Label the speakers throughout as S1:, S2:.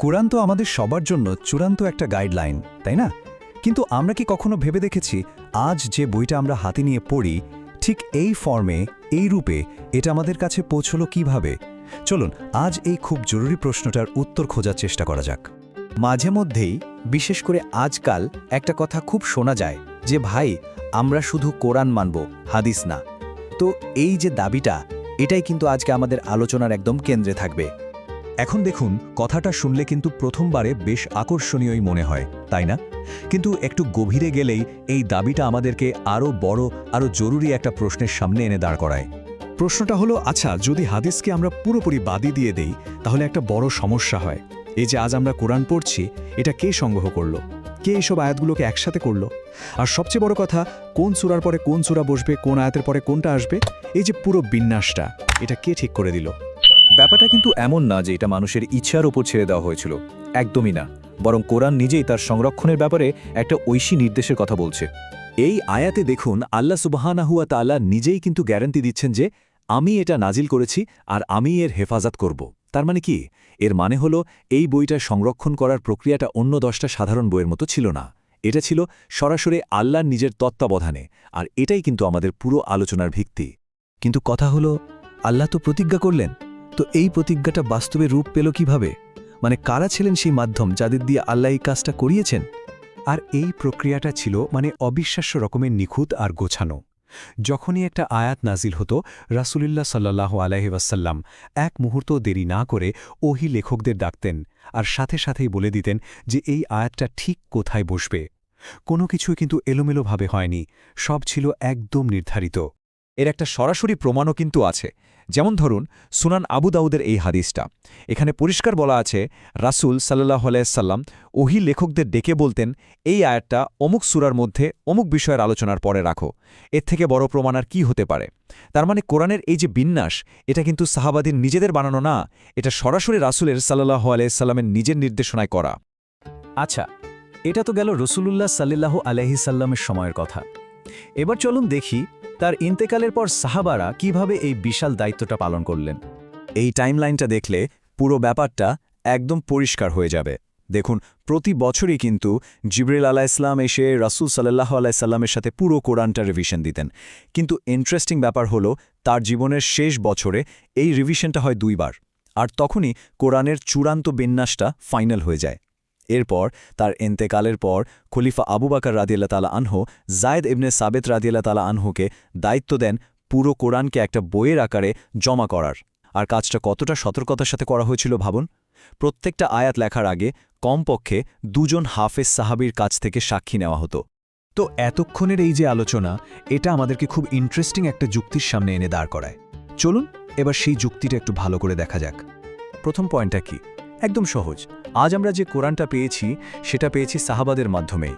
S1: কোরআন তো আমাদের সবার জন্য চূড়ান্ত একটা গাইডলাইন, তাই না? কিন্তু আমরা কি কখনো ভেবে দেখেছি আজ যে বইটা আমরা হাতে নিয়ে পড়ি ঠিক এই ফর্মে, এই রূপে এটা আমাদের কাছে পৌঁছলো কিভাবে? চলুন আজ এই খুব জরুরি প্রশ্নটার উত্তর খোঁজার চেষ্টা করা যাক। মাঝে মধ্যেই, বিশেষ করে আজকাল, একটা কথা খুব শোনা যায় যে ভাই, আমরা শুধু কোরআন মানব, হাদিস না। তো এই যে দাবিটা, এটাই কিন্তু আজকে আমাদের আলোচনার একদম কেন্দ্রে থাকবে। এখন দেখুন, কথাটা শুনলে কিন্তু প্রথমবারে বেশ আকর্ষণীয়ই মনে হয়, তাই না? কিন্তু একটু গভীরে গেলেই এই দাবিটা আমাদেরকে আরও বড়, আরও জরুরি একটা প্রশ্নের সামনে এনে দাঁড় করায়। প্রশ্নটা হলো, আচ্ছা, যদি হাদিসকে আমরা পুরোপুরি বাদই দিয়ে দেই, তাহলে একটা বড় সমস্যা হয়। এই যে আজ আমরা কোরআন পড়ছি, এটা কে সংগ্রহ করলো? কে এইসব আয়াতগুলোকে একসাথে করলো? আর সবচেয়ে বড় কথা, কোন সূরার পরে কোন সূরা বসবে, কোন আয়াতের পরে কোনটা আসবে, এই যে পুরো বিন্যাসটা, এটা কে ঠিক করে দিল? ব্যাপারটা কিন্তু এমন না যে এটা মানুষের ইচ্ছার ওপর ছেড়ে দেওয়া হয়েছিল, একদমই না। বরং কোরআন নিজেই তার সংরক্ষণের ব্যাপারে একটা ঐশী নির্দেশের কথা বলছে। এই আয়াতে দেখুন, আল্লাহ সুবহানাহু ওয়া তাআলা নিজেই কিন্তু গ্যারান্টি দিচ্ছেন যে আমি এটা নাজিল করেছি আর আমি এর হেফাজত করব। তার মানে কি? এর মানে হলো এই বইটা সংরক্ষণ করার প্রক্রিয়াটা অন্য 10টা সাধারণ বইয়ের মতো ছিল না। এটা ছিল সরাসরি আল্লাহর নিজের তত্ত্বাবধানে, আর এটাই কিন্তু আমাদের পুরো আলোচনার ভিত্তি। কিন্তু কথা হলো, আল্লাহ তো প্রতিজ্ঞা করলেন, তো এই প্রতিজ্ঞাটা বাস্তবে রূপ পেল কিভাবে? মানে কারা ছিলেন সেই মাধ্যম যাদের দিয়ে আল্লাহ এই কাজটা করিয়েছেন? আর এই প্রক্রিয়াটা ছিল অবিশ্বাস্য রকমের নিখুঁত আর গোছানো। যখনই একটা আয়াত নাজিল হতো, রাসূলুল্লাহ সাল্লাল্লাহু আলাইহি ওয়াসাল্লাম এক মুহূর্ত দেরি না করে ওহী লেখকদের ডাকতেন আর সাথে সাথেই বলে দিতেন যে এই আয়াতটা ঠিক কোথায় বসবে। কোনো কিছুই কিন্তু এলোমেলোভাবে হয়নি, সব ছিল একদম নির্ধারিত।
S2: এর একটা সরাসরি প্রমাণও কিন্তু আছে। যেমন ধরুন, সুনান আবু দাউদের এই হাদিসটা। এখানে পরিষ্কার বলা আছে, রাসূল সাল্লাল্লাহু আলাইহি সাল্লাম ওহী লেখকদের ডেকে বলতেন, এই আয়াতটা অমুক সূরার মধ্যে অমুক বিষয়ের আলোচনার পরে রাখো। এর থেকে বড় প্রমাণ আর কি হতে পারে? তার মানে কোরআনের এই যে বিন্যাস, এটা কিন্তু সাহাবাদের নিজেদের বানানো না, এটা সরাসরি রাসূলের সাল্লাল্লাহু আলাইহি সাল্লামের নিজের নির্দেশনায় করা।
S1: আচ্ছা, এটা তো গেল রাসূলুল্লাহ সাল্লাল্লাহু আলাইহি সাল্লামের সময়ের কথা। এবার চলুন দেখি তার ইন্তেকালের পর সাহাবারা কিভাবে এই বিশাল দায়িত্বটা পালন করলেন। এই টাইমলাইনটা দেখলে পুরো ব্যাপারটা একদম পরিষ্কার হয়ে যাবে। দেখুন, প্রতি বছরই কিন্তু জিবরিল আলাইহিসসালাম এসে রাসূল সাল্লাল্লাহু আলাইহি সাল্লামের সাথে পুরো কোরআনটা রিভিশন দিতেন। কিন্তু ইন্টারেস্টিং ব্যাপার হলো, তার জীবনের শেষ বছরে এই রিভিশনটা হয় 2 বার, আর তখনই কোরআনের চূড়ান্ত বিন্যাসটা ফাইনাল হয়ে যায়। এরপর তার ইন্তেকালের পর খলিফা আবু বকর রাদিয়াল্লাহু তাআলা আনহু যায়েদ ইবনে সাবিত রাদিয়াল্লাহু তাআলা আনহুকে দায়িত্ব দেন পুরো কোরআনকে একটা বইয়ের আকারে জমা করার। আর কাজটা কতটা সতর্কতার সাথে করা হয়েছিল ভাবুন। প্রত্যেকটা আয়াত লেখার আগে কমপক্ষে 2 জন হাফেজ সাহাবীর কাছ থেকে সাক্ষী নেওয়া হতো। তো এতক্ষণের এই যে আলোচনা, এটা আমাদেরকে খুব ইন্টারেস্টিং একটা যুক্তির সামনে এনে দাঁড় করায়। চলুন এবার সেই যুক্তিটা একটু ভালো করে দেখা যাক। প্রথম পয়েন্টটা কি? একদম সহজ। আজ আমরা যে কোরআনটা পেয়েছি, সেটা পেয়েছি সাহাবাদের মাধ্যমেই।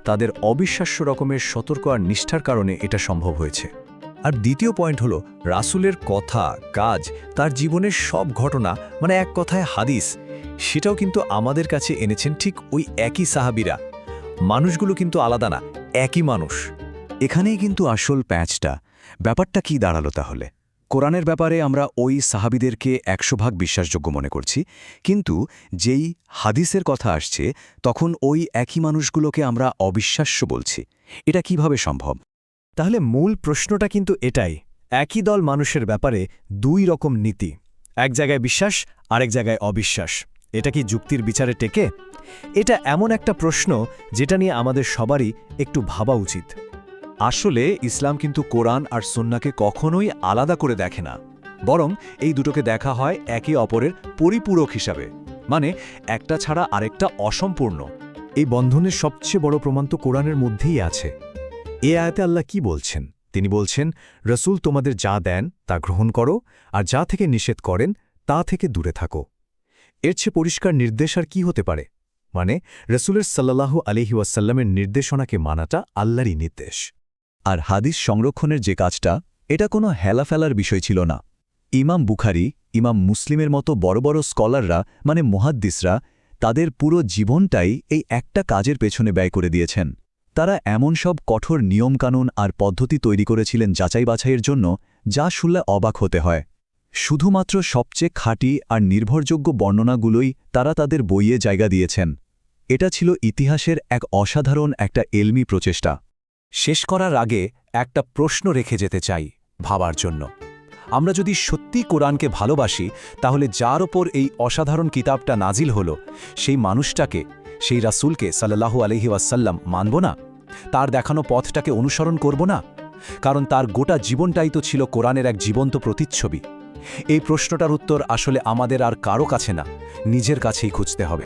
S1: তাদের অবিশ্বাস্য রকমের সতর্ক আর নিষ্ঠার কারণে এটা সম্ভব হয়েছে। আর দ্বিতীয় পয়েন্ট হলো, রাসূলের কথা, কাজ, তার জীবনের সব ঘটনা, এক কথায় হাদিস, সেটাও কিন্তু আমাদের কাছে এনেছেন ঠিক ওই একই সাহাবীরা। মানুষগুলো কিন্তু আলাদা না, একই মানুষ। এখানেই কিন্তু আসল প্যাচটা। ব্যাপারটা কি দাঁড়ালো তাহলে? কোরআনের ব্যাপারে আমরা ওই সাহাবীদেরকে 100% বিশ্বাসযোগ্য মনে করছি, কিন্তু যেই হাদিসের কথা আসছে, তখন ওই একই মানুষগুলোকে আমরা অবিশ্বাস্য বলছি। এটা কিভাবে সম্ভব? তাহলে মূল প্রশ্নটা কিন্তু এটাই, একই দল মানুষের ব্যাপারে 2 রকম নীতি, এক জায়গায় বিশ্বাস, আরেক জায়গায় অবিশ্বাস। এটা কি যুক্তির বিচারে টেকে? এটা এমন একটা প্রশ্ন যেটা নিয়ে আমাদের সবারই একটু ভাবা উচিত। আসলে ইসলাম কিন্তু কোরআন আর সুন্নাহকে কখনোই আলাদা করে দেখে না, বরং এই দুটোকে দেখা হয় একে অপরের পরিপূরক হিসাবে। একটা ছাড়া আরেকটা অসম্পূর্ণ। এই বন্ধনের সবচেয়ে বড় প্রমাণ তো কোরআনের মধ্যেই আছে। এ আয়াতে আল্লাহ কি বলছেন? তিনি বলছেন, রাসূল তোমাদের যা দেন তা গ্রহণ করো, আর যা থেকে নিষেধ করেন তা থেকে দূরে থাকো। এর চেয়ে পরিষ্কার নির্দেশ আর কি হতে পারে? রাসূলের সাল্লাল্লাহু আলাইহি ওয়াসাল্লামের নির্দেশনাকে মানাটা আল্লাহরই নির্দেশ। আর হাদিস সংরক্ষণের যে কাজটা, এটা কোনো হেলাফেলার বিষয় ছিল না। ইমাম বুখারী, ইমাম মুসলিমের মতো বড় বড় স্কলাররা, মুহাদ্দিসরা, তাদের পুরো জীবনটাই এই একটা কাজের পেছনে ব্যয় করে দিয়েছেন। তারা এমন সব কঠোর নিয়মকানুন আর পদ্ধতি তৈরি করেছিলেন যাচাই বাছাইয়ের জন্য, যা শুনলে অবাক হতে হয়। শুধুমাত্র সবচেয়ে খাঁটি আর নির্ভরযোগ্য বর্ণনাগুলোই তারা তাদের বইয়ে জায়গা দিয়েছেন। এটা ছিল ইতিহাসের এক অসাধারণ একটা এলমি প্রচেষ্টা। শেষ করার আগে একটা প্রশ্ন রেখে যেতে চাই ভাবার জন্য। আমরা যদি সত্যি কোরআনকে ভালোবাসি, তাহলে যার ওপর এই অসাধারণ কিতাবটা নাজিল হলো, সেই মানুষটাকে, সেই রাসূলকে সাল্লাল্লাহু আলাইহি ওয়াসাল্লাম মানব না? তার দেখানো পথটাকে অনুসরণ করব না? কারণ তার গোটা জীবনটাই তো ছিল কোরআনের এক জীবন্ত প্রতিচ্ছবি। এই প্রশ্নটার উত্তর আসলে আমাদের আর কারো কাছে না, নিজের কাছেই খুঁজতে হবে।